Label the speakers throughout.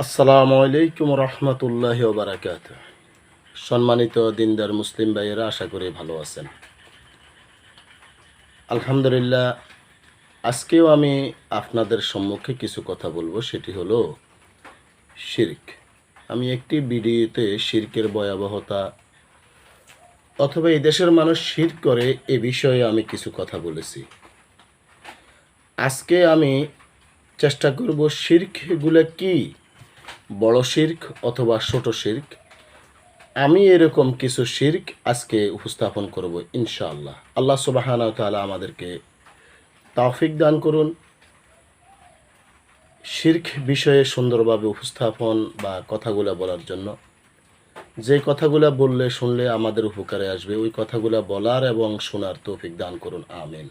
Speaker 1: আসসালামু আলাইকুম রহমতুল্লাহি ওয়া বারাকাতুহু। সম্মানিত দিনদার মুসলিম ভাইয়েরা, আশা করি ভালো আছেন। আলহামদুলিল্লাহ, আজকেও আমি আপনাদের সম্মুখে কিছু কথা বলবো, সেটি হলো শিরক। আমি একটি ভিডিওতে শিরকের ভয়াবহতা অথবা এই দেশের মানুষ শিরক করে এ বিষয়ে আমি কিছু কথা বলেছি। আজকে আমি চেষ্টা করব শিরকগুলো কি, বড় শিরক অথবা ছোট শিরক। আমি এরকম কিছু শিরক আজকে উপস্থাপন করব ইনশাআল্লাহ। আল্লাহ সুবহানাহু ওয়া তাআলা আমাদেরকে তৌফিক দান করুন শিরক বিষয়ে সুন্দরভাবে উপস্থাপন বা কথাগুলো বলার জন্য। যে কথাগুলো বললে শুনলে আমাদের উপকারে আসবে, ওই কথাগুলো বলার এবং শোনার তৌফিক দান করুন, আমিন।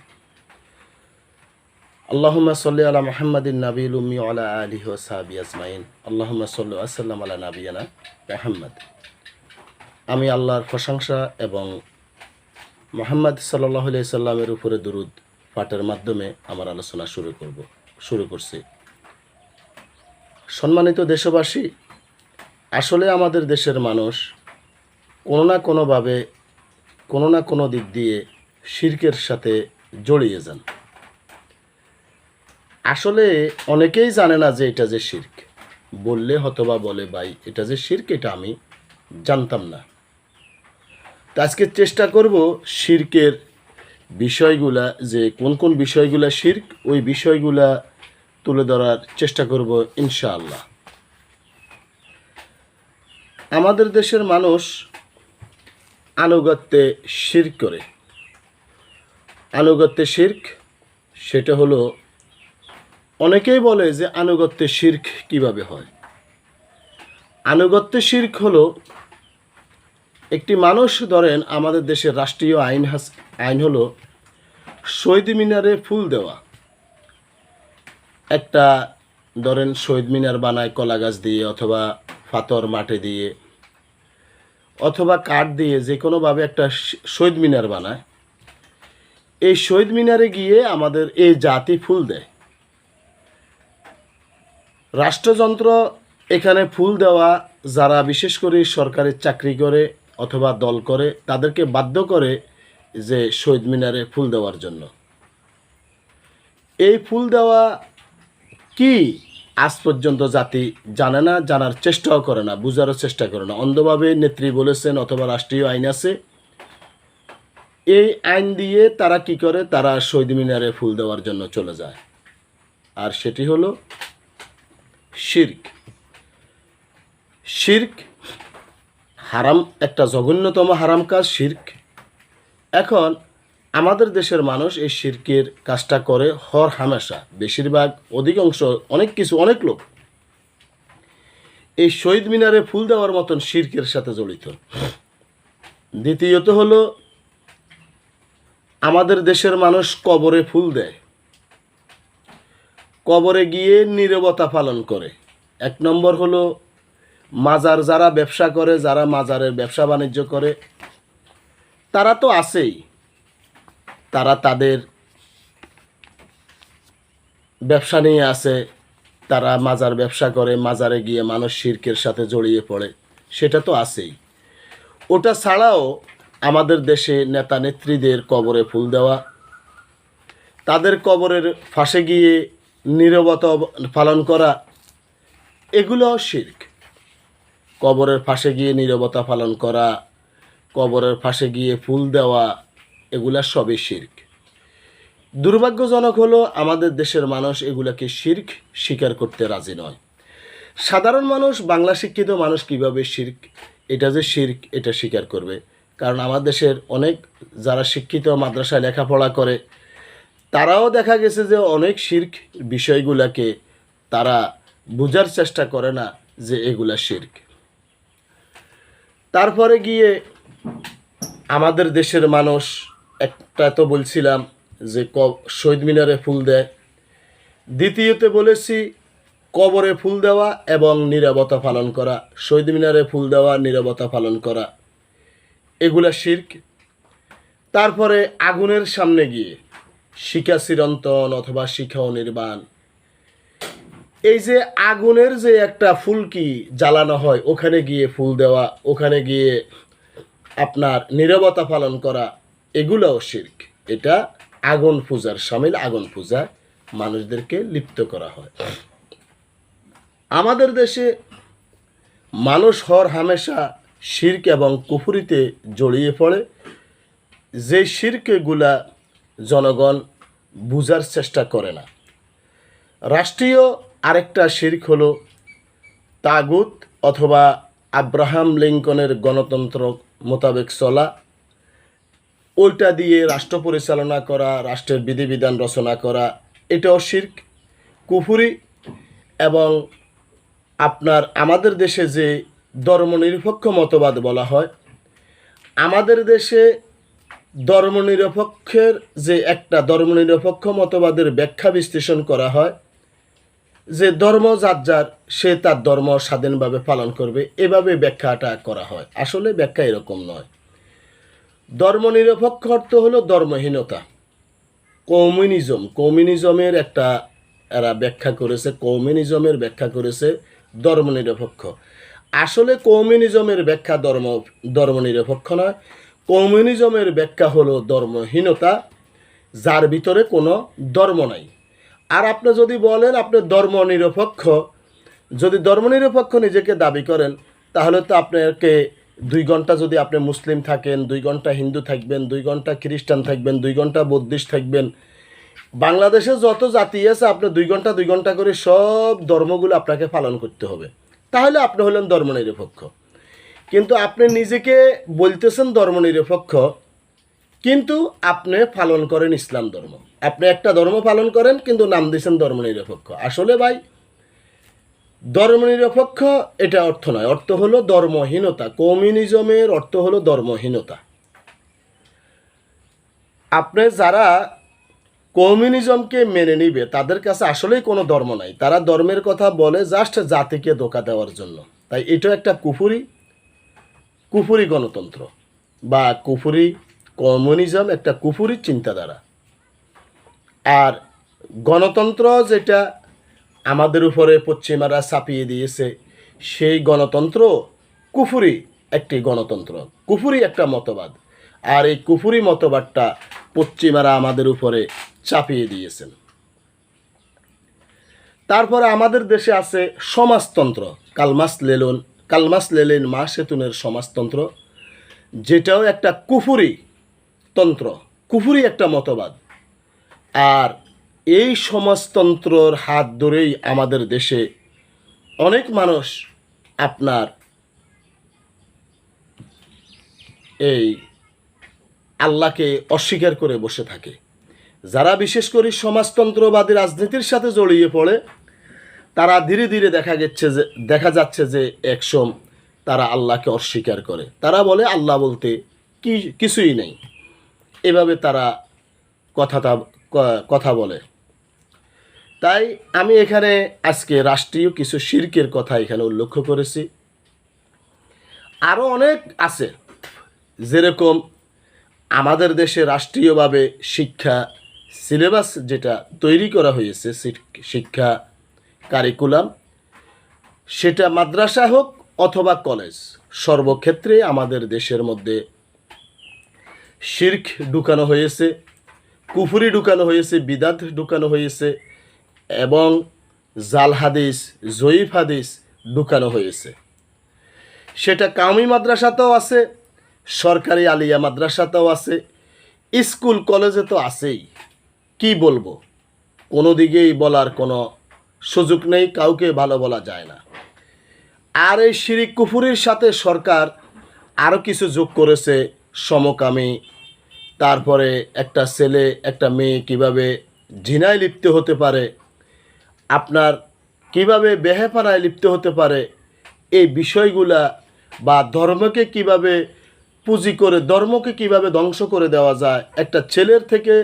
Speaker 1: আল্লাহুম্মা সাল্লি আলা মুহাম্মাদিন নাবিয়্যিল উম্মি ওয়া আলা আলিহি ওয়া সাহবিহি আজমাইন। আল্লাহুম্মা সাল্লি ওয়া সাল্লাম আলা নাবিয়ানা মুহাম্মদ। আমি আল্লাহর প্রশংসা এবং মুহাম্মদ সাল্লাল্লাহু আলাইহি সাল্লামের উপরে দুরূদ পাঠের মাধ্যমে আমার আলোচনা শুরু করছি। সম্মানিত দেশবাসী, আসলে আমাদের দেশের মানুষ কোনো না কোনোভাবে কোনো না কোনো দিক দিয়ে শিরকের সাথে জড়িয়ে যান। আসলে অনেকেই জানে না যে এটা যে শিরক। বললে হয়তোবা বলে, ভাই এটা যে শিরক এটা আমি জানতাম না। তো আজকে চেষ্টা করব শিরকের বিষয়গুলা, যে কোন কোন বিষয়গুলা শিরক, ওই বিষয়গুলা তুলে ধরার চেষ্টা করব ইনশাআল্লাহ। আমাদের দেশের মানুষ আনুগত্যে শিরক করে। আনুগত্যে শিরক, সেটা হলো, অনেকেই বলে যে আনুগত্যে শিরক কিভাবে হয়। আনুগত্যে শিরক হলো, একটি মানুষ, ধরেন আমাদের দেশের রাষ্ট্রীয় আইন হলো শহীদ মিনারে ফুল দেওয়া। একটা ধরেন শহীদ মিনার বানায় কলা গাছ দিয়ে অথবা পাথর মাটি দিয়ে অথবা কাঠ দিয়ে, যে কোনোভাবে একটা শহীদ মিনার বানায়। এই শহীদ মিনারে গিয়ে আমাদের এই জাতি ফুল দেয়। রাষ্ট্রযন্ত্র এখানে ফুল দেওয়া, যারা বিশেষ করে সরকারি চাকরি করে অথবা দল করে, তাদেরকে বাধ্য করে যে শহীদ মিনারে ফুল দেওয়ার জন্য। এই ফুল দেওয়া কি আজ পর্যন্ত জাতি জানে না, জানার চেষ্টাও করে না, বুঝারও চেষ্টা করে না। অন্ধভাবে নেত্রী বলেছেন অথবা রাষ্ট্রীয় আইন আছে, এই আইন দিয়ে তারা কি করে, তারা শহীদ মিনারে ফুল দেওয়ার জন্য চলে যায়। আর সেটি হলো শিরক। শিরক হারাম, একটা জঘন্যতম হারাম কাজ শিরক। এখন আমাদের দেশের মানুষ এই শিরকের কাজটা করে হর হামেশা, বেশিরভাগ, অধিকাংশ, অনেক লোক এই শহীদ মিনারে ফুল দেওয়ার মতন শিরকের সাথে জড়িত। দ্বিতীয়ত হলো, আমাদের দেশের মানুষ কবরে ফুল দেয়, কবরে গিয়ে নীরবতা পালন করে। এক নম্বর হলো, মাজার যারা ব্যবসা করে, যারা মাজারের ব্যবসা বাণিজ্য করে, তারা তো আছেই, তারা তাদের ব্যবসা নিয়ে আছে, তারা মাজার ব্যবসা করে, মাজারে গিয়ে মানুষ শিরকের সাথে জড়িয়ে পড়ে, সেটা তো আছেই। ওটা ছাড়াও আমাদের দেশে নেতা নেত্রীদের কবরে ফুল দেওয়া, তাদের কবরের পাশে গিয়ে নীরবতা পালন করা, এগুলো শিরক। কবরের পাশে গিয়ে নীরবতা পালন করা, কবরের পাশে গিয়ে ফুল দেওয়া, এগুলা সবই শিরক। দুর্ভাগ্যজনক হলো, আমাদের দেশের মানুষ এগুলাকে শিরক স্বীকার করতে রাজি নয়। সাধারণ মানুষ, বাংলা শিক্ষিত মানুষ কিভাবে শিরক, এটা যে শিরক এটা স্বীকার করবে? কারণ আমার দেশের অনেক যারা শিক্ষিত, মাদ্রাসায় লেখাপড়া করে, তারাও দেখা গেছে যে অনেক শিরক বিষয়গুলাকে তারা বোঝার চেষ্টা করে না যে এগুলা শিরক। তারপরে গিয়ে আমাদের দেশের মানুষ, একটা তো বলছিলাম যে শহীদ মিনারে ফুল দেয়, দ্বিতীয়তে বলেছি কবরে ফুল দেওয়া এবং নীরবতা পালন করা। শহীদ মিনারে ফুল দেওয়া, নীরবতা পালন করা, এগুলা শিরক। তারপরে আগুনের সামনে গিয়ে শিখা চিরন্তন অথবা শিখা অনির্বাণ, এই যে আগুনের যে একটা ফুলকি জ্বালানো হয়, ওখানে গিয়ে ফুল দেওয়া, ওখানে গিয়ে আপনার নীরবতা পালন করা, এগুলোও শিরক। এটা আগুন পূজার শামিল, আগুন পূজা মানুষদেরকে লিপ্ত করা হয়। আমাদের দেশে মানুষ হর হামেশা শিরক এবং কুফরিতে জড়িয়ে পড়ে, যে শিরকগুলা জনগণ বুঝার চেষ্টা করে না। রাষ্ট্রীয় আরেকটা শিরক হলো তাগুত অথবা আব্রাহাম লিঙ্কনের গণতন্ত্র মোতাবেক চলা, ওইটা দিয়ে রাষ্ট্র পরিচালনা করা, রাষ্ট্রের বিধিবিধান রচনা করা, এটাও শিরক, কুফরি। এবং আপনার আমাদের দেশে যে ধর্মনিরপেক্ষ মতবাদ বলা হয়, আমাদের দেশে ধর্মনিরপেক্ষের যে একটা ধর্মনিরপেক্ষ মতবাদের ব্যাখ্যা বিশ্লেষণ করা হয় যে ধর্ম যার যার, সে তার ধর্ম স্বাধীনভাবে পালন করবে, এভাবে ব্যাখ্যাটা করা হয়। আসলে ব্যাখ্যা এরকম নয়। ধর্মনিরপেক্ষ অর্থ হলো ধর্মহীনতা। কমিউনিজমের একটা এরা ব্যাখ্যা করেছে, কমিউনিজমের ব্যাখ্যা করেছে ধর্মনিরপেক্ষ। আসলে কমিউনিজমের ব্যাখ্যা ধর্মনিরপেক্ষ নয়। কমিউনিজমের ব্যাখ্যা হলো ধর্মহীনতা, যার ভিতরে কোনো ধর্ম নাই। আর আপনি যদি বলেন আপনি ধর্মনিরপেক্ষ, যদি ধর্মনিরপেক্ষ নিজেকে দাবি করেন, তাহলে তো আপনাকে 2 ঘন্টা যদি আপনি মুসলিম থাকেন, 2 ঘন্টা হিন্দু থাকবেন, 2 ঘন্টা খ্রিস্টান থাকবেন, 2 ঘন্টা বৌদ্ধিস্ট থাকবেন। বাংলাদেশে যত জাতি আছে আপনি 2 ঘন্টা করে সব ধর্মগুলো আপনাকে পালন করতে হবে, তাহলে আপনি হলেন ধর্মনিরপেক্ষ। কিন্তু আপনি নিজেকে বলতেছেন ধর্মনিরপেক্ষ, কিন্তু আপনি পালন করেন ইসলাম ধর্ম। আপনি একটা ধর্ম পালন করেন কিন্তু নাম দিয়েছেন ধর্মনিরপেক্ষ। আসলে ভাই, ধর্মনিরপেক্ষ এটা অর্থ নয়, অর্থ হলো ধর্মহীনতা। কমিউনিজমের অর্থ হলো ধর্মহীনতা। আপনি যারা কমিউনিজমকে মেনে নিবে, তাদের কাছে আসলেই কোনো ধর্ম নাই। তারা ধর্মের কথা বলে জাস্ট জাতিকে ধোঁকা দেওয়ার জন্য। তাই এটা একটা কুফুরি গণতন্ত্র বা কুফুরি কমিউনিজম, একটা কুফুরি চিন্তাধারা। আর গণতন্ত্র যেটা আমাদের উপরে পশ্চিমারা চাপিয়ে দিয়েছে, সেই গণতন্ত্র কুফুরি একটি গণতন্ত্র, কুফুরি একটা মতবাদ। আর এই কুফুরি মতবাদটা পশ্চিমারা আমাদের উপরে চাপিয়ে দিয়েছেন। তারপরে আমাদের দেশে আছে সমাজতন্ত্র, কালমাস লেলিন মা সেতুনের সমাজতন্ত্র, যেটাও একটা কুফুরি তন্ত্র, কুফুরি একটা মতবাদ। আর এই সমাজতন্ত্রর হাত ধরেই আমাদের দেশে অনেক মানুষ আপনার এই আল্লাহকে অস্বীকার করে বসে থাকে। যারা বিশেষ করে সমাজতন্ত্রবাদী রাজনীতির সাথে জড়িয়ে পড়ে, তারা ধীরে ধীরে দেখা যাচ্ছে যে একসময় তারা আল্লাহকে অস্বীকার করে। তারা বলে আল্লাহ বলতে কিছুই নেই, এভাবে তারা কথা বলে। তাই আমি এখানে আজকে রাষ্ট্রীয় কিছু শিরকের কথা এখানে উল্লেখ করেছি। আরও অনেক আছে, যেরকম আমাদের দেশে রাষ্ট্রীয়ভাবে শিক্ষা সিলেবাস যেটা তৈরি করা হয়েছে, শিক্ষা কারিকুলাম, সেটা মাদ্রাসা হোক অথবা কলেজ, সর্বক্ষেত্রে আমাদের দেশের মধ্যে শিরক ঢুকানো হয়েছে, কুফরি ঢুকানো হয়েছে, বিদাত ঢুকানো হয়েছে এবং জাল হাদিস, জয়ীফ হাদিস ঢুকানো হয়েছে। সেটা কামি মাদ্রাসাতেও আছে, সরকারি আলিয়া মাদ্রাসাতেও আছে, স্কুল কলেজে তো আছেই। কি বলবো, কোনো দিকেই বলার কোনো সুযোগ নেই, কাউকে ভালো বলা যায় না। আর এই শিরিক কুফুরির সাথে সরকার আরও কিছু যোগ করেছে, সমকামী, তারপরে একটা ছেলে একটা মেয়ে কিভাবে জিনায় লিপ্ত হতে পারে, আপনার কিভাবে বেহেপানায় লিপ্ত হতে পারে, এই বিষয়গুলা, বা ধর্মকে কিভাবে পুঁজি করে ধর্মকে কিভাবে ধ্বংস করে দেওয়া যায়, একটা ছেলের থেকে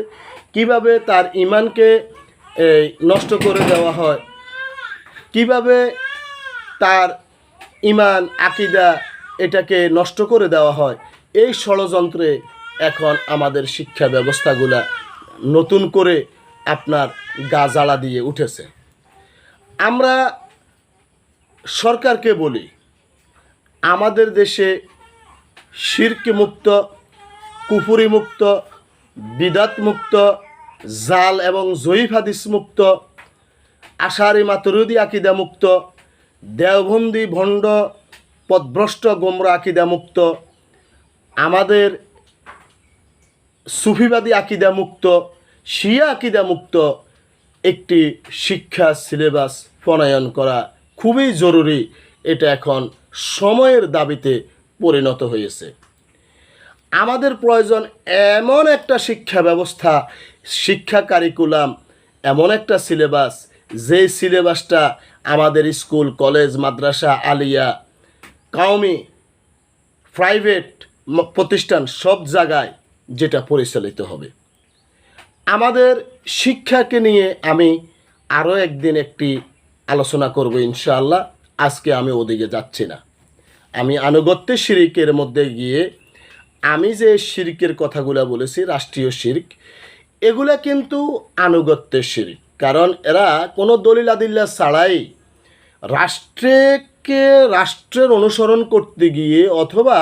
Speaker 1: কিভাবে তার ঈমানকে নষ্ট করে দেওয়া হয়, কিভাবে তার ঈমান আকীদা এটাকে নষ্ট করে দেওয়া হয়, এই ষড়যন্ত্রে এখন আমাদের শিক্ষা ব্যবস্থাগুলা নতুন করে আপনার গা জ্বালা দিয়ে উঠেছে। আমরা সরকারকে বলি আমাদের দেশে শিরক মুক্ত, কুফরি মুক্ত, বিদাত মুক্ত, জাল এবং জয়ীফ হাদিস মুক্ত, আশারি মাতুরিদি আকিদা মুক্ত, দেওবন্দি ভণ্ড পথভ্রষ্ট গোমরা আকিদা মুক্ত, আমাদের সুফিবাদী আকিদা মুক্ত, শিয়া আকিদা মুক্ত একটি শিক্ষা সিলেবাস প্রণয়ন করা খুবই জরুরি। এটা এখন সময়ের দাবিতে পরিণত হয়েছে। আমাদের প্রয়োজন এমন একটা শিক্ষা ব্যবস্থা, শিক্ষা কারিকুলাম, এমন একটা সিলেবাস, যে সিলেবাসটা আমাদের স্কুল, কলেজ, মাদ্রাসা, আলিয়া, কাওমি, প্রাইভেট প্রতিষ্ঠান সব জায়গায় যেটা পরিচালিত হবে। আমাদের শিক্ষাকে নিয়ে আমি আরও একদিন একটি আলোচনা করব ইনশাআল্লাহ। আজকে আমি ওদিকে যাচ্ছি না। আমি আনুগত্যের শিরিকের মধ্যে গিয়ে আমি যে শিরকের কথাগুলো বলেছি, রাষ্ট্রীয় শিরক, এগুলা কিন্তু আনুগত্যের শিরক। কারণ এরা কোনো দলিল আদিল্লা ছাড়াই রাষ্ট্রের অনুসরণ করতে গিয়ে অথবা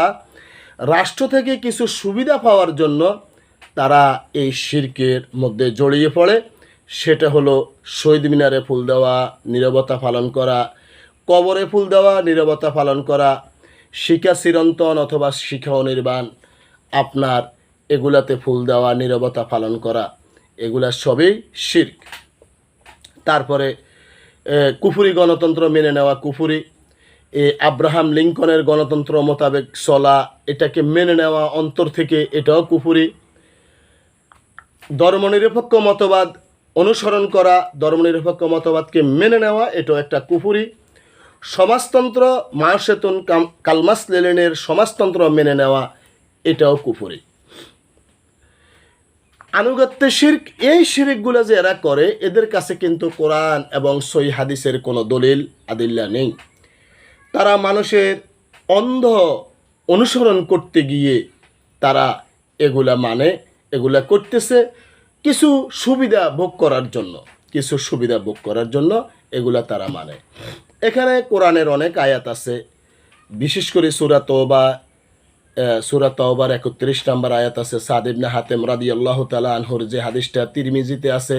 Speaker 1: রাষ্ট্র থেকে কিছু সুবিধা পাওয়ার জন্য তারা এই শিরকের মধ্যে জড়িয়ে পড়ে। সেটা হলো শহীদ মিনারে ফুল দেওয়া, নীরবতা পালন করা, কবরে ফুল দেওয়া, নীরবতা পালন করা, শিখা চিরন্তন অথবা শিখা অনির্বাণ, আপনার এগুলাতে ফুল দেওয়া, নীরবতা পালন করা, এগুলা সবই শিরক। তারপরে কুফুরি গণতন্ত্র মেনে নেওয়া কুফুরি, আব্রাহাম লিঙ্কনের গণতন্ত্র মোতাবেক চলা, এটাকে মেনে নেওয়া অন্তর থেকে, এটাও কুফুরি। ধর্মনিরপেক্ষ মতবাদ অনুসরণ করা, ধর্মনিরপেক্ষ মতবাদকে মেনে নেওয়া, এটাও একটা কুফুরি। সমাজতন্ত্র, মাওসেতুন কালমাস লেনিনের সমাজতন্ত্র মেনে নেওয়া, এটাও কুফুরি। আনুগত্য শিরক, এই শিরকগুলো যে এরা করে, এদের কাছে কিন্তু কোরআন এবং সহিহ হাদিসের কোনো দলিল আদিল্লা নেই। তারা মানুষের অন্ধ অনুসরণ করতে গিয়ে তারা এগুলা মানে, এগুলা করতেছে কিছু সুবিধা ভোগ করার জন্য, কিছু সুবিধা ভোগ করার জন্য এগুলা তারা মানে। এখানে কোরআনের অনেক আয়াত আছে, বিশেষ করে সূরা তওবার ৩১ নম্বর আয়াত আছে। সাদ ইবনে হাতেম রাদিয়াল্লাহু তাআলা আনহুর যে হাদিসটা তিরমিজিতে আছে,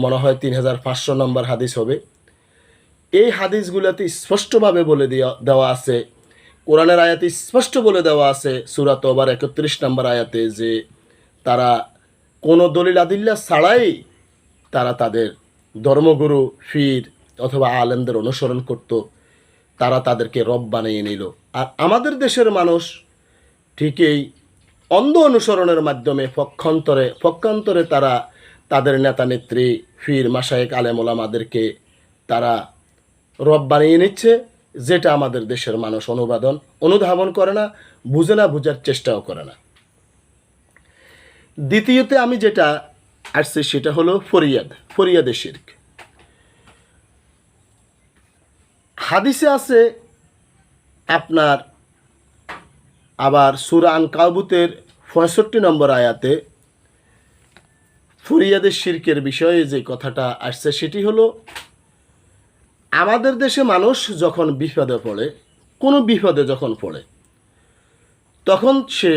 Speaker 1: মনে হয় ৩৫০০ নম্বর হাদিস হবে। এই হাদিসগুলোতে স্পষ্টভাবে বলে দেওয়া আছে, কোরআনের আয়াতে স্পষ্ট বলে দেওয়া আছে সূরা তওবার ৩১ নম্বর আয়াতে, যে তারা কোনো দলিল আদিল্লা ছাড়াই তারা তাদের ধর্মগুরু, ফির অথবা আলেমদের অনুসরণ করত, তারা তাদেরকে রব বানিয়ে নিল। আর আমাদের দেশের মানুষ ঠিকই অন্ধ অনুসরণের মাধ্যমে পক্ষান্তরে তারা তাদের নেতা নেত্রী, ফির, মাশায়েখ, আলেম ওলামাদেরকে তারা রব বানিয়ে নিচ্ছে, যেটা আমাদের দেশের মানুষ অনুধাবন করে না, বুঝে না, বোঝার চেষ্টাও করে না। দ্বিতীয়তে আমি যেটা আসছি সেটা হলো ফরিয়াদে শিরক। হাদিসে আছে আপনার, আবার সূরা আনকাবুতের ৬৫ নম্বর আয়াতে ফরিয়াদে শিরকের বিষয়ে যে কথাটা আসছে সেটি হলো, আমাদের দেশে মানুষ যখন বিপদে পড়ে, কোনো বিপদে যখন পড়ে, তখন সে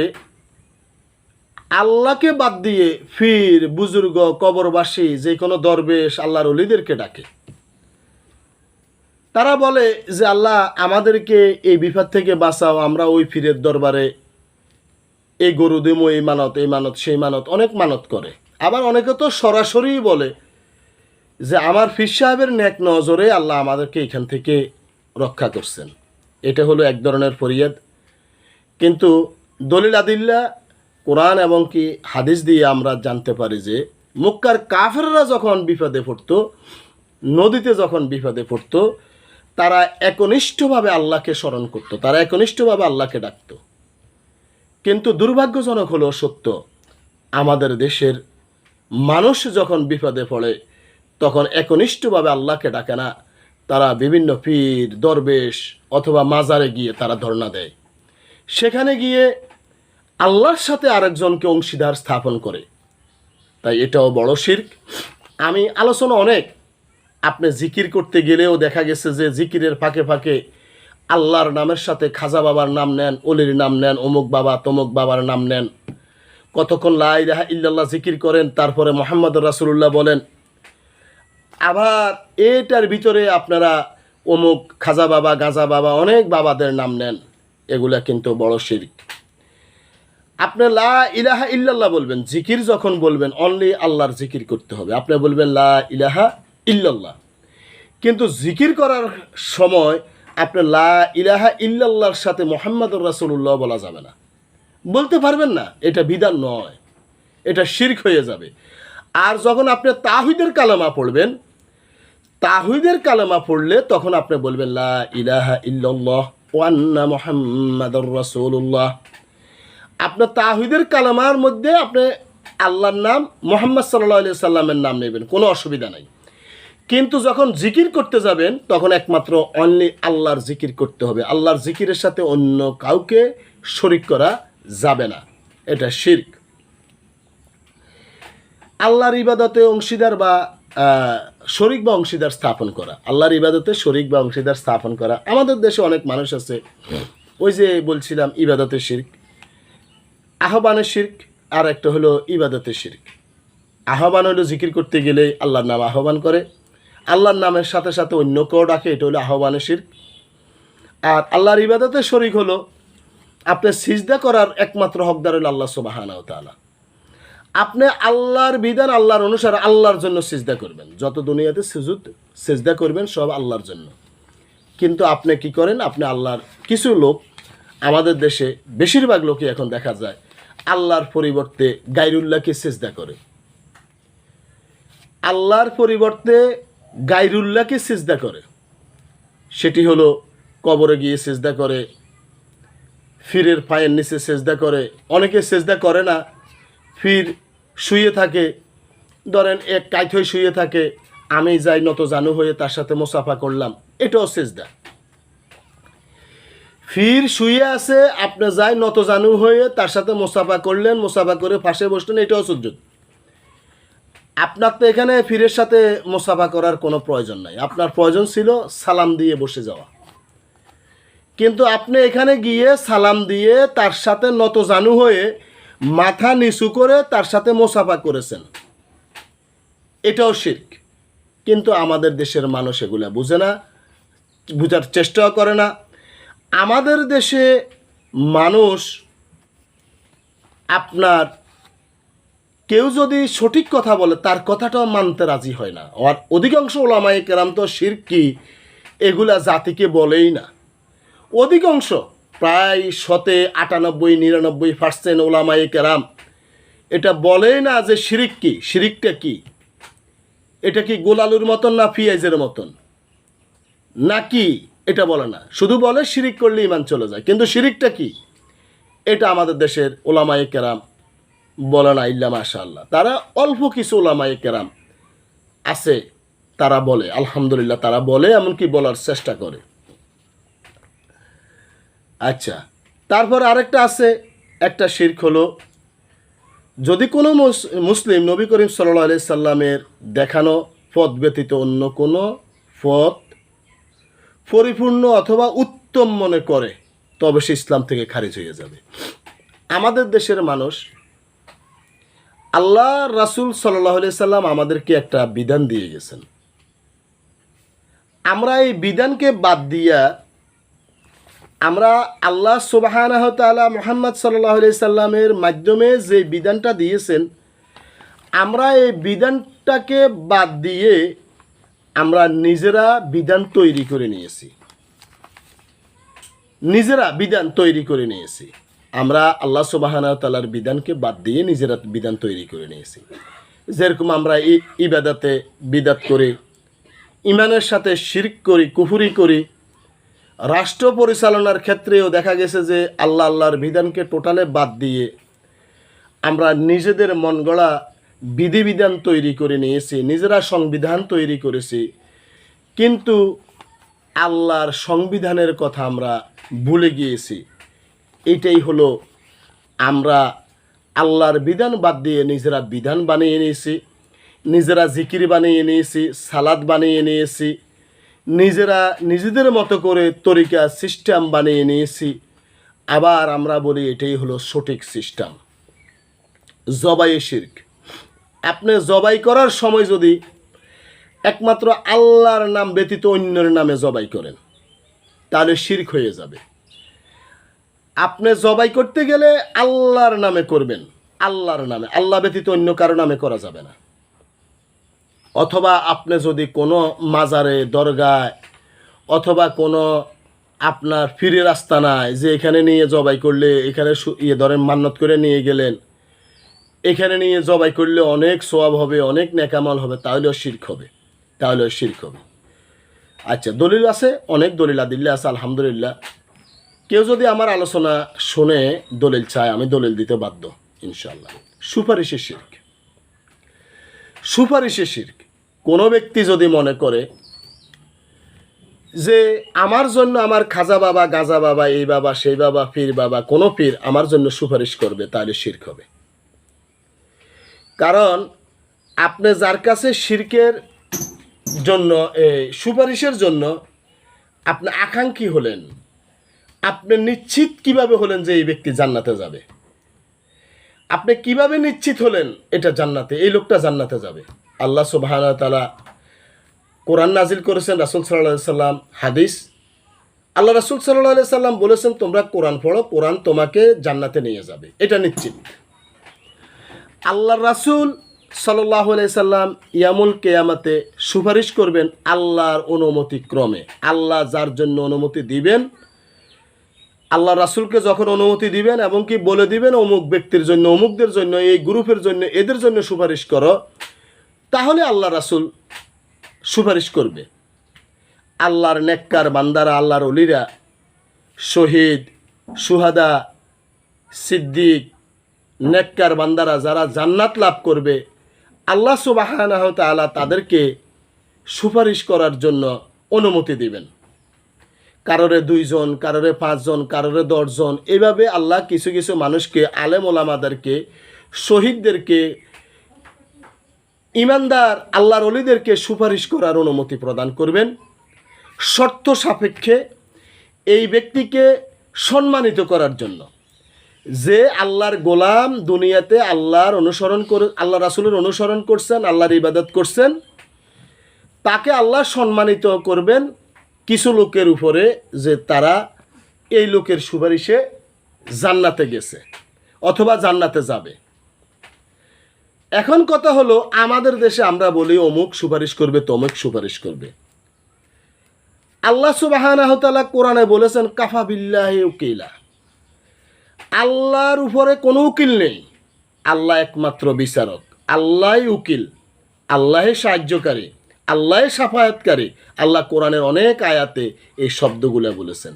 Speaker 1: আল্লাহকে বাদ দিয়ে ফির, বুজুর্গ, কবরবাসী, যে কোনো দরবেশ, আল্লাহর ওলিদেরকে ডাকে। তারা বলে যে আল্লাহ আমাদেরকে এই বিপদ থেকে বাঁচাও, আমরা ওই ফিরের দরবারে এই গরু দেবো, এই মানত, সেই মানত, অনেক মানত করে। আবার অনেকে তো সরাসরি বলে যে আমার ফির সাহেবের নেক নজরে আল্লাহ আমাদেরকে এখান থেকে রক্ষা করছেন। এটা হলো এক ধরনের ফরিয়াদ। কিন্তু দলিল আদিল্লা, কোরআন এবং কি হাদিস দিয়ে আমরা জানতে পারি যে মক্কার কাফেররা যখন বিপদে পড়তো, নদীতে যখন বিপদে পড়তো, তারা একনিষ্ঠভাবে আল্লাহকে স্মরণ করত, তারা একনিষ্ঠভাবে আল্লাহকে ডাকত। কিন্তু দুর্ভাগ্যজনক হলো সত্য, আমাদের দেশের মানুষ যখন বিপদে পড়ে তখন একনিষ্ঠভাবে আল্লাহকে ডাকে না, তারা বিভিন্ন পীর, দরবেশ অথবা মাজারে গিয়ে তারা ধর্ণা দেয়। সেখানে গিয়ে আল্লাহর সাথে আরেকজনকে অংশীদার স্থাপন করে। তাই এটাও বড় শিরক। আমি আলোচনা অনেক আপনি জিকির করতে গেলেও দেখা গেছে যে জিকিরের ফাঁকে ফাঁকে আল্লাহর নামের সাথে খাজা বাবার নাম নেন, অলির নাম নেন, অমুক বাবা তমুক বাবার নাম নেন, কতক্ষণ লা ইলাহা ইল্লাল্লাহ জিকির করেন, তারপরে মুহাম্মদুর রাসূলুল্লাহ বলেন। আবার এটার ভিতরে আপনারা অমুক খাজা বাবা, গাজা বাবা, অনেক বাবাদের নাম নেন। এগুলা কিন্তু বড় শিরক। আপনি লা ইলাহা ইল্লাল্লাহ বলবেন, জিকির যখন বলবেন অনলি আল্লাহর জিকির করতে হবে। আপনি বলবেন লা ইলাহা ইল্লাল্লাহ, কিন্তু জিকির করার সময় আপনি লা ইলাহা ইল্লাল্লাহর সাথে মুহাম্মদুর রাসূলুল্লাহ বলা যাবে না, বলতে পারবেন না। এটা বিধান নয়, এটা শিরক হয়ে যাবে। আর যখন আপনি তাওহীদের কালেমা পড়বেন, তাওহীদের কালেমা পড়লে তখন আপনি বলবেন লা ইলাহা ইল্লাল্লাহ ওয়া আন্না মুহাম্মাদুর রাসূলুল্লাহ। আপনার তাওহীদের কালেমার মধ্যে আপনি আল্লাহর নাম, মুহাম্মদ সাল্লাল্লাহু আলাইহি সাল্লামের নাম নেবেন, কোনো অসুবিধা নাই। কিন্তু যখন জিকির করতে যাবেন তখন একমাত্র অনলি আল্লাহর জিকির করতে হবে। আল্লাহর জিকিরের সাথে অন্য কাউকে শরীক করা যাবে না, এটা শিরক। আল্লাহর ইবাদতে অংশীদার বা শরীক বা অংশীদার স্থাপন করা, আল্লাহর ইবাদতে শরীক বা অংশীদার স্থাপন করা। আমাদের দেশে অনেক মানুষ আছে, ওই যে বলছিলাম ইবাদতের শিরক, আহ্বানের শিরক, আর একটা হলো ইবাদতের শিরক। আহ্বান হলো জিকির করতে গেলে আল্লাহর নাম আহ্বান করে, আল্লাহর নামের সাথে সাথে অন্য কেউ ডাকে, এটা হলো আহ্বানের শিরক। আর আল্লাহর ইবাদতের শরীক হলো আপনি সিজদা করার একমাত্র হকদার হলো আল্লাহ সুবহানাহু ওয়া তাআলা। আপনি আল্লাহর বিধান, আল্লাহর অনুসারে আল্লাহর জন্য সিজদা করবেন। যত দুনিয়াতে সিজদা করবেন সব আল্লাহর জন্য। কিন্তু আপনি কি করেন, আপনি আল্লাহর, কিছু লোক আমাদের দেশে, বেশিরভাগ লোকই এখন দেখা যায় আল্লাহর পরিবর্তে গায়রুল্লাহকে সিজদা করে। আল্লাহর পরিবর্তে গায়রুল্লাহকে সিজদা করে। সেটি হলো কবরে গিয়ে সিজদা করে, ফিরের পায়ের নিচে সিজদা করে। অনেকে সিজদা করে না, ফির শুয়ে থাকে, ধরেন এক কাইত হয়ে শুয়ে থাকে, আমি যাই নত জানু হয়ে তার সাথে মোসাফা করলাম, এটাও সিজদা। ফির শুয়ে আছে, আপনি যাই নত জানু হয়ে তার সাথে মোসাফা করলেন, মোসাফা করে পাশে বসলেন, এটাও সুযোগ। আপনার তো এখানে ফিরের সাথে মোসাফা করার কোনো প্রয়োজন নাই, আপনার প্রয়োজন ছিল সালাম দিয়ে বসে যাওয়া। কিন্তু আপনি এখানে গিয়ে সালাম দিয়ে তার সাথে নত জানু হয়ে মাথা নিচু করে তার সাথে মোসাফা করেছেন, এটাও শিরক। কিন্তু আমাদের দেশের মানুষ এগুলা বুঝে না, বুঝার চেষ্টাও করে না। আমাদের দেশে মানুষ, আপনার কেউ যদি সঠিক কথা বলে তার কথাটাও মানতে রাজি হয় না। আর অধিকাংশ ওলামায়ে কেরাম তো শিরক কি এগুলা জাতিকে বলেই না। অধিকাংশ প্রায় 98-99% ওলামায়ে কেরাম এটা বলেই না যে শিরিক কি, শিরিকটা কি, এটা কি গোলালুর মতন না পিঁয়াজের মতন নাকি, এটা বলে না। শুধু বলে শিরিক করলে ইমান চলে যায়, কিন্তু শিরিকটা কি এটা আমাদের দেশের ওলামায়ে কেরাম বলে না। ইল্লা মাশাআল্লাহ, তারা অল্প কিছু ওলামায়ে কেরাম আছে, তারা বলে, আলহামদুলিল্লাহ, তারা বলে, এমনকি বলার চেষ্টা করে। আচ্ছা, তারপর আরেকটা আছে, একটা শিরক হলো যদি কোনো মুসলিম নবী করিম সাল্লাল্লাহু আলাইহি সাল্লামের দেখানো পথ ব্যতীত অন্য কোনো পথ পরিপূর্ণ অথবা উত্তম মনে করে, তবে সে ইসলাম থেকে খারিজ হয়ে যাবে। আমাদের দেশের মানুষ, আল্লাহ রাসূল সাল্লাল্লাহু আলাইহি সাল্লাম আমাদেরকে একটা বিধান দিয়ে গেছেন, আমরা এই বিধানকে বাদ দিয়া আমরা আল্লাহ সুবহানাহু ওয়া তাআলা মুহাম্মদ সাল্লাল্লাহু আলাইহি সাল্লামের মাধ্যমে যে বিধানটা দিয়েছেন, আমরা এই বিধানটাকে বাদ দিয়ে আমরা নিজেরা বিধান তৈরি করে নিয়েছি, নিজেরা বিধান তৈরি করে নিয়েছি। আমরা আল্লাহ সুবহানাহু ওয়া তাআলার বিধানকে বাদ দিয়ে নিজেরা বিধান তৈরি করে নিয়েছি। যেরকম আমরা ইবাদতে বিদাত করি, ইমানের সাথে শিরক করি, কুফরি করি। রাষ্ট্র পরিচালনার ক্ষেত্রেও দেখা গেছে যে আল্লাহর বিধানকে টোটালে বাদ দিয়ে আমরা নিজেদের মন গড়া বিধিবিধান তৈরি করে নিয়েছি, নিজেরা সংবিধান তৈরি করেছি। কিন্তু আল্লাহর সংবিধানের কথা আমরা ভুলে গিয়েছি। এটাই হলো আমরা আল্লাহর বিধান বাদ দিয়ে নিজেরা বিধান বানিয়ে নিয়েছি, নিজেরা জিকির বানিয়ে নিয়েছি, সালাদ বানিয়ে নিয়েছি, নিজেরা নিজেদের মতো করে তরিকা সিস্টেম বানিয়ে নিয়েছি। আবার আমরা বলি এটাই হলো সঠিক সিস্টেম। জবাই শিরক। আপনি জবাই করার সময় যদি একমাত্র আল্লাহর নাম ব্যতীত অন্যের নামে জবাই করেন তাহলে শিরক হয়ে যাবে। আপনি জবাই করতে গেলে আল্লাহর নামে করবেন, আল্লাহর নামে, আল্লাহ ব্যতীত অন্য কারো নামে করা যাবে না। অথবা আপনি যদি কোনো মাজারে, দরগায়, অথবা কোনো আপনার ফিরে রাস্তা নাই যে এখানে নিয়ে জবাই করলে, এখানে ধরেন মান্নত করে নিয়ে গেলেন, এখানে নিয়ে জবাই করলে অনেক সওয়াব হবে, অনেক নেকামল হবে, তাহলেও শিরক হবে, তাহলেও শিরক হবে। আচ্ছা, দলিল আছে, অনেক দলিল আদিল্লা আছে, আলহামদুলিল্লাহ। কেউ যদি আমার আলোচনা শুনে দলিল চায়, আমি দলিল দিতে বাধ্য ইনশাল্লাহ। সুপারিশের শিরক। সুপারিশের শিরক। কোনো ব্যক্তি যদি মনে করে যে আমার জন্য আমার খাজা বাবা, গাজা বাবা, এই বাবা, সেই বাবা, পীর বাবা, কোনো পীর আমার জন্য সুপারিশ করবে, তাহলে শিরক হবে। কারণ আপনি যার কাছে শিরকের জন্য, সুপারিশের জন্য আপনি আকাঙ্ক্ষী হলেন, আপনি নিশ্চিত কিভাবে হলেন যে এই ব্যক্তি জান্নাতে যাবে? আপনি কিভাবে নিশ্চিত হলেন এটা জান্নাতে, এই লোকটা জান্নাতে যাবে? আল্লাহ সুবহানাহু ওয়া তাআলা কোরআন নাজিল করেছেন, রাসূল সাল্লাল্লাহু আলাইহি সাল্লাম হাদিস, আল্লাহ রাসূল সাল্লাল্লাহু আলাইহি সাল্লাম বলেছেন তোমরা কোরআন পড়ো, কোরআন তোমাকে জান্নাতে নিয়ে যাবে, এটা নিশ্চিত। আল্লাহর রাসূল সাল্লাল্লাহু আলাইহি সাল্লাম ইয়ামুল কিয়ামতে সুপারিশ করবেন আল্লাহর অনুমতি ক্রমে। আল্লাহ যার জন্য অনুমতি দিবেন, আল্লাহ রাসূলকে যখন অনুমতি দিবেন এবং কি বলে দিবেন অমুক ব্যক্তির জন্য, অমুকদের জন্য, এই গ্রুপের জন্য, এদের জন্য সুপারিশ করো, তাহলে আল্লাহ রাসূল সুপারিশ করবে। আল্লাহর নেককার বান্দারা, আল্লাহর ওলিরা, শহীদ, সুহাদা, সিদ্দিক, নেককার বান্দারা যারা জান্নাত লাভ করবে, আল্লাহ সুবহানাহু ওয়া তাআলা তাদেরকে সুপারিশ করার জন্য অনুমতি দিবেন। কারোরে 2 জন, কারোরে 5 জন, কারোরে 10 জন, এইভাবে আল্লাহ কিছু কিছু মানুষকে, আলেম ওলামাদেরকে, শহীদদেরকে, ইমানদার আল্লাহর ওলিদেরকে সুপারিশ করার অনুমতি প্রদান করবেন, শর্ত সাপেক্ষে এই ব্যক্তিকে সম্মানিত করার জন্য। যে আল্লাহর গোলাম, দুনিয়াতে আল্লাহর অনুসরণ করে, আল্লাহ রাসূলের অনুসরণ করছেন, আল্লাহর ইবাদত করছেন, তাকে আল্লাহ সম্মানিত করবেন কিছু লোকের উপরে, যে তারা এই লোকের সুপারিশে জান্নাতে গেছে অথবা জান্নাতে যাবে। এখন কথা হলো, আমাদের দেশে আমরা বলি অমুক সুপারিশ করবে, তমুক সুপারিশ করবে। আল্লাহ সুবহানাহু ওয়া তাআলা কোরআনে বলেছেন কাফা বিল্লাহি ওয়াকিলা, আল্লাহর উপরে কোনো উকিল নেই, আল্লাহ একমাত্র বিচারক, আল্লাহই উকিল, আল্লাহই সাহায্যকারী, আল্লাহই শাফায়াতকারী। আল্লাহ কোরআনের অনেক আয়াতে এই শব্দগুলো বলেছেন।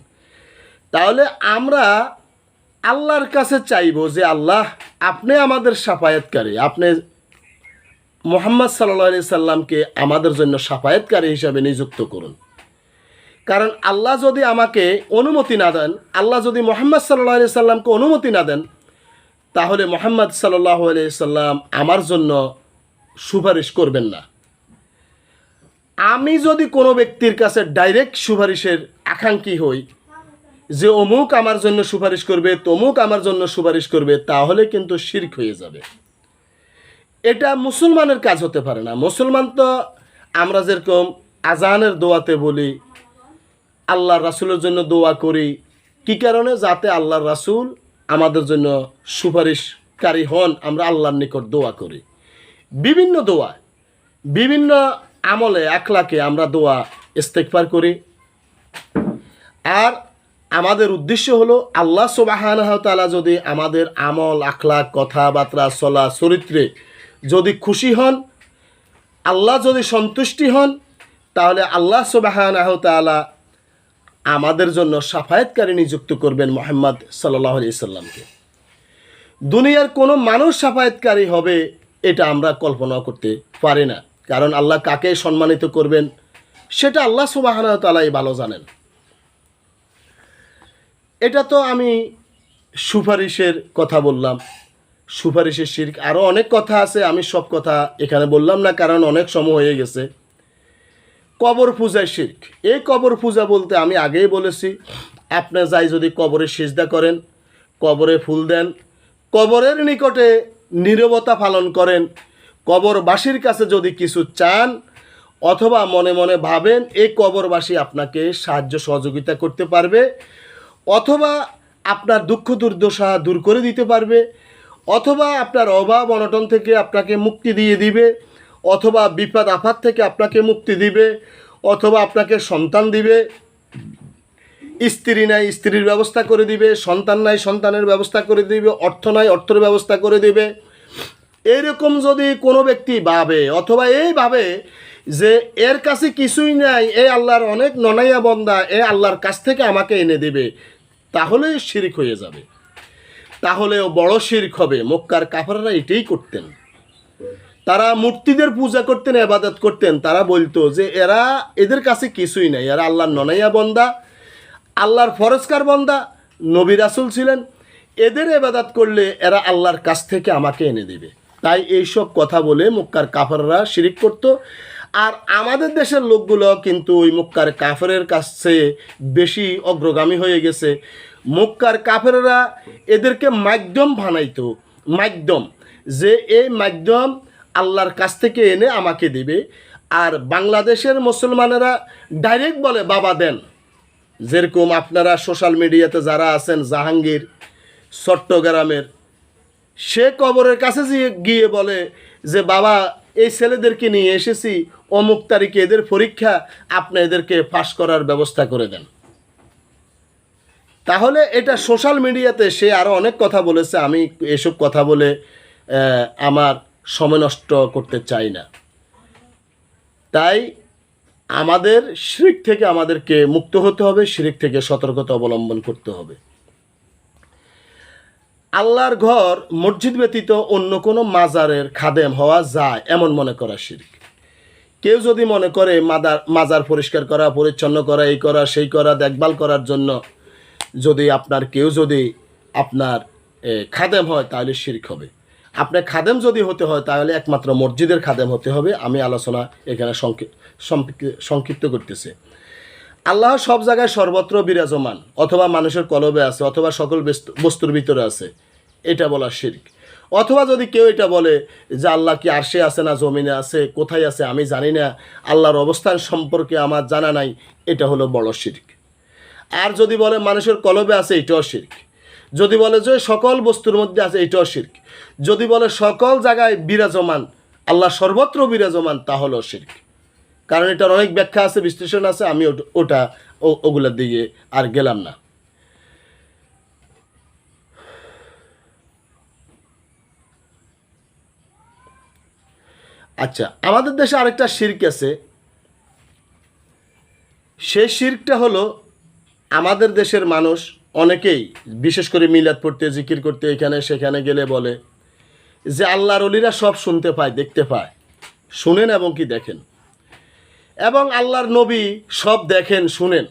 Speaker 1: তাহলে আমরা আল্লাহর কাছে চাইব যে আল্লাহ আপনি আমাদের শাফায়াতকারী, আপনি মুহাম্মদ সাল্লাল্লাহু আলাইহি সাল্লামকে আমাদের জন্য শাফায়াতকারী হিসাবে নিযুক্ত করুন। কারণ আল্লাহ যদি আমাকে অনুমতি না দেন, আল্লাহ যদি মুহাম্মদ সাল্লাল্লাহু আলাইহি সাল্লামকে অনুমতি না দেন, তাহলে মুহাম্মদ সাল্লাল্লাহু আলাইহি সাল্লাম আমার জন্য সুপারিশ করবেন না। আমি যদি কোনো ব্যক্তির কাছে ডাইরেক্ট সুপারিশের আকাঙ্ক্ষী হই যে অমুক আমার জন্য সুপারিশ করবে, তমুক আমার জন্য সুপারিশ করবে, তাহলে কিন্তু শিরক হয়ে যাবে। এটা মুসলমানের কাজ হতে পারে না। মুসলমান তো আমরা যেরকম আজানের দোয়াতে বলি, আল্লাহর রাসূলের জন্য দোয়া করি, কি কারণে? যাতে আল্লাহর রাসূল আমাদের জন্য সুপারিশকারী হন, আমরা আল্লাহর নিকট দোয়া করি। বিভিন্ন দোয়া, বিভিন্ন আমলে, আখলাকে আমরা দোয়া ইস্তেগফার করি। আর আমাদের উদ্দেশ্য হলো আল্লাহ সুবহানাহু ওয়া তাআলা যদি আমাদের আমল, আখলাক, কথাবার্তা, চলা, চরিত্রে যদি খুশি হন, আল্লাহ যদি সন্তুষ্টি হন, তাহলে আল্লাহ সুবহানাহু ওয়া তাআলা আমাদের জন্য শাফায়াতকারী নিযুক্ত করবেন মুহাম্মদ সাল্লাল্লাহু আলাইহি সাল্লামকে। দুনিয়ার কোনো মানুষ শাফায়াতকারী হবে এটা আমরা কল্পনা করতে পারি না। কারণ আল্লাহ কাকে সম্মানিত করবেন সেটা আল্লাহ সুবহানাহু ওয়া তাআলাই ভালো জানেন। এটা তো আমি সুপারিশের কথা বললাম। সুপারিশের শিরক, আরও অনেক কথা আছে, আমি সব কথা এখানে বললাম না কারণ অনেক সময় হয়ে গেছে। কবর পূজায় শিরক, এই কবর পূজা বলতে আমি আগেই বলেছি, আপনি যাই যদি কবরে সিজদা করেন, কবরে ফুল দেন, কবরের নিকটে নীরবতা পালন করেন, কবরবাসীর কাছে যদি কিছু চান অথবা মনে মনে ভাবেন এই কবরবাসী আপনাকে সাহায্য সহযোগিতা করতে পারবে, অথবা আপনার দুঃখ দুর্দশা দূর করে দিতে পারবে, অথবা আপনার অভাব অনটন থেকে আপনাকে মুক্তি দিয়ে দিবে, অথবা বিপদ আপদ থেকে আপনাকে মুক্তি দিবে, অথবা আপনাকে সন্তান দিবে, স্ত্রী নাই স্ত্রীর ব্যবস্থা করে দিবে, সন্তান নাই সন্তানের ব্যবস্থা করে দিবে, অর্থ নাই অর্থের ব্যবস্থা করে দিবে। এইরকম যদি কোনো ব্যক্তি ভাবে অথবা এই ভাবে যে এর কাছে কিছুই নাই, এ আল্লাহর অনেক ননাইয়া বন্দা, এ আল্লাহর কাছ থেকে আমাকে এনে দেবে, তাহলেই শিরক হয়ে যাবে, তাহলেও বড় শিরক হবে। মক্কার কাফেররা এটাই করতেন, তারা মূর্তিদের পূজা করতেন, ইবাদত করতেন। তারা বলতো যে এদের কাছে কিছুই নাই, এরা আল্লাহর ননাইয়া বন্দা, আল্লাহর ফরজকার বন্দা, নবী রাসূল ছিলেন, এদের ইবাদত করলে এরা আল্লাহর কাছ থেকে আমাকে এনে দেবে। তাই এইসব কথা বলে মক্কার কাফেররা শিরক করত। আর আমাদের দেশের লোকগুলো কিন্তু ওই মক্কার কাফেরের কাছে বেশি অগ্রগামী হয়ে গেছে। মক্কার কাফেররা এদেরকে মাধ্যম বানাইতো, মাধ্যম, যে এই মাধ্যম আল্লাহর কাছ থেকে এনে আমাকে দিবে। আর বাংলাদেশের মুসলমানেরা ডাইরেক্ট বলে বাবা দেন। যেরকম আপনারা সোশ্যাল মিডিয়াতে যারা আছেন, জাহাঙ্গীর চট্টগ্রামের, সে কবরের কাছে গিয়ে বলে যে বাবা এই ছেলেদেরকে নিয়ে এসেছি, অমুক তারিখে এদের পরীক্ষা, আপনি এদেরকে পাস করার ব্যবস্থা করে দেন। তাহলে এটা সোশ্যাল মিডিয়াতে সে আরও অনেক কথা বলেছে, আমি এসব কথা বলে আমার সময় নষ্ট করতে চাই না। তাই আমাদের শিরক থেকে আমাদেরকে মুক্ত হতে হবে, শিরক থেকে সতর্কতা অবলম্বন করতে হবে। আল্লাহর ঘর মসজিদ ব্যতীত অন্য কোনো মাজারের খাদেম হওয়া যায় এমন মনে করা শিরক। কেউ যদি মনে করে মাজার পরিষ্কার করা, পরিচ্ছন্ন করা, এই করা সেই করা, দেখভাল করার জন্য যদি কেউ যদি আপনার খাদেম হয়, তাহলে শিরক হবে। আপনার খাদেম যদি হতে হয় তাহলে একমাত্র মসজিদের খাদেম হতে হবে। আমি আলোচনা এখানে সংক্ষিপ্ত করতেছি। আল্লাহ সব জায়গায় সর্বত্র বিরাজমান, অথবা মানুষের কলবে আছে, অথবা সকল বস্তুর ভিতরে আছে, এটা বলা শিরক। অথবা যদি কেউ এটা বলে যে আল্লাহ কি আরশে আছে না জমিনে আছে, কোথায় আছে আমি জানি না, আল্লাহর অবস্থান সম্পর্কে আমার জানা নাই, এটা হলো বড় শিরক। আর যদি বলে মানুষের কলবে আছে, এটাও শিরক। যদি বলে যে সকল বস্তুর মধ্যে আছে, এটাও শিরক। যদি বলে সকল জায়গায় বিরাজমান, আল্লাহ সর্বত্র বিরাজমান, তা হলো শিরক। কারণ এটার অনেক ব্যাখ্যা আছে, বিশ্লেষণ আছে, আমি ওগুলোর দিকে আর গেলাম না। আচ্ছা, আমাদের দেশে আরেকটা শিরক আছে। সেই শিরকটা হলো, আমাদের দেশের মানুষ অনেকেই বিশেষ করে মিলাদ পড়তে, জিকির করতে, এখানে সেখানে গেলে বলে যে আল্লাহর ওলিরা সব শুনতে পায়, দেখতে পায়, শুনেন এবং কি দেখেন, এবং আল্লাহর নবী সব দেখেন শুনেন,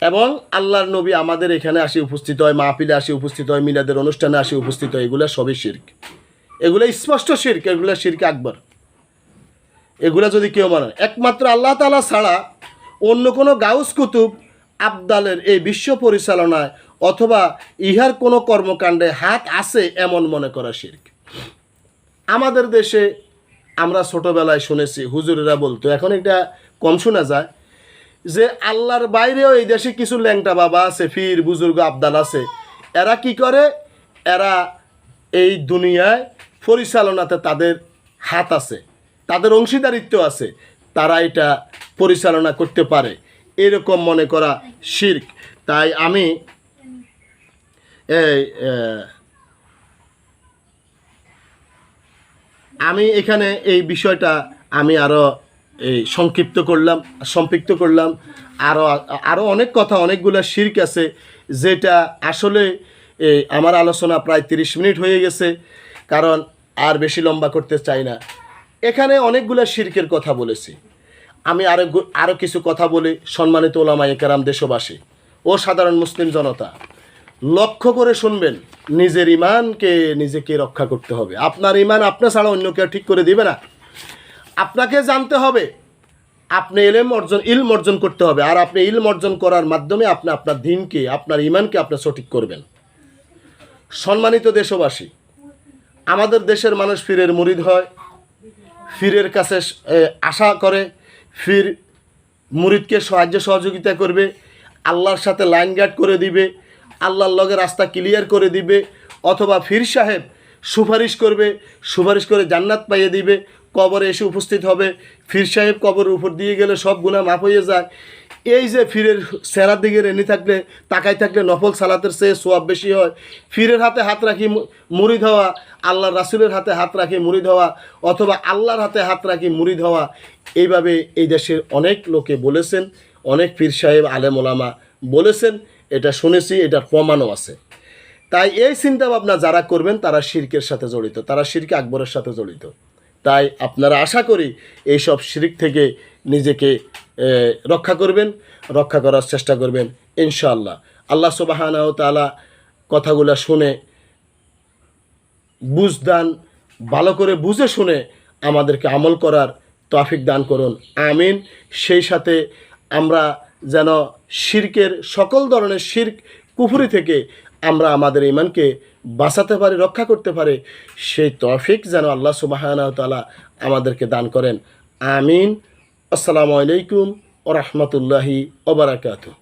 Speaker 1: এবং আল্লাহর নবী আমাদের এখানে আসি উপস্থিত হয়, মাহফিলে আসি উপস্থিত হয়, মিলাদের অনুষ্ঠানে আসি উপস্থিত হয়। এগুলো সবই শিরক, এগুলো স্পষ্ট শিরক, এগুলো শিরক আকবার। এগুলা যদি কেউ মানে, একমাত্র আল্লাহ তাআলা ছাড়া অন্য কোনো গাউস কুতুব আবদালের এই বিশ্ব পরিচালনায় অথবা ইহার কোনো কর্মকাণ্ডে হাত আছে এমন মনে করা শিরক। আমাদের দেশে আমরা ছোটোবেলায় শুনেছি, হুজুরেরা বলতো, এখন এটা কম শোনা যায়, যে আল্লাহর বাইরেও এই দেশে কিছু ল্যাংটা বাবা আছে, পীর বুজুর্গ আবদাল আছে, এরা কি করে, এরা এই দুনিয়ায় পরিচালনাতে তাদের হাত আছে, তাদের অংশীদারিত্ব আছে, তারা এটা পরিচালনা করতে পারে, এরকম মনে করা শিরক। তাই আমি এখানে এই বিষয়টা আমি আরও সম্পৃক্ত করলাম। আরও অনেক কথা, অনেকগুলো শিরক আছে, যেটা আসলে আমার আলোচনা প্রায় 30 মিনিট হয়ে গেছে, কারণ আর বেশি লম্বা করতে চাই না। এখানে অনেকগুলো শিরকের কথা বলেছি। আমি আরও কিছু কথা বলি। সম্মানিত ওলামায়ে কেরাম, দেশবাসী ও সাধারণ মুসলিম জনতা, লক্ষ্য করে শুনবেন, নিজের ইমানকে নিজেকে রক্ষা করতে হবে। আপনার ইমান আপনার ছাড়া অন্য কেউ ঠিক করে দিবে না। আপনাকে জানতে হবে, আপনি ইলম অর্জন করতে হবে, আর আপনি ইলম অর্জন করার মাধ্যমে আপনি আপনার দিনকে, আপনার ইমানকে আপনি সঠিক করবেন। সম্মানিত দেশবাসী, আমাদের দেশের মানুষ পীরের মুরিদ হয়, পীরের কাছে আশা করে, পীর মুরিদকে সাহায্য সহযোগিতা করবে, আল্লাহর সাথে লাইন গার্ড করে দিবে, আল্লাহর লগে রাস্তা ক্লিয়ার করে দিবে, অথবা পীর সাহেব সুপারিশ করবে, সুপারিশ করে জান্নাত পাইয়ে দিবে, কবরে এসে উপস্থিত হবে, পীর সাহেব কবরের উপর দিয়ে গেলে সব গুনাহ মাফ হয়ে যায়। এই যে পীরের চেহারার দিকে রেনি থাকলে, তাকাই থাকলে নফল সালাতের চেয়ে সোয়াব বেশি হয়। পীরের হাতে হাত রাখি মুরিদ হওয়া, আল্লাহর রাসূলের হাতে হাত রাখি মুরিদ হওয়া, অথবা আল্লাহর হাতে হাত রাখি মুরিদ হওয়া, এইভাবে এই দেশের অনেক লোকে বলেছেন, অনেক পীর সাহেব আলেম ওলামা বলেছেন, এটা শুনেছি, এটার প্রমাণও আছে। তাই এই চিন্তা ভাবনা যারা করবেন তারা শিরকের সাথে জড়িত, তারা শিরকে আকবরের সাথে জড়িত। তাই আপনারা আশা করি এইসব শিরক থেকে নিজেকে রক্ষা করবেন, রক্ষা করার চেষ্টা করবেন ইনশাআল্লাহ। আল্লাহ সুবহানাহু ওয়া তাআলা কথাগুলো শুনে বুঝদান, ভালো করে বুঝে শুনে আমাদেরকে আমল করার তৌফিক দান করুন, আমিন। সেই সাথে আমরা যেন শিরকের সকল ধরনের শিরক কুফরি থেকে আমরা আমাদের ঈমানকে বাঁচাতে পারি, রক্ষা করতে পারি, সেই তৌফিক যেন আল্লাহ সুবহানাহু ওয়া তাআলা আমাদেরকে দান করেন, আমিন। আসসালামু আলাইকুম ওয়া রাহমাতুল্লাহি ওয়া বারাকাতুহু।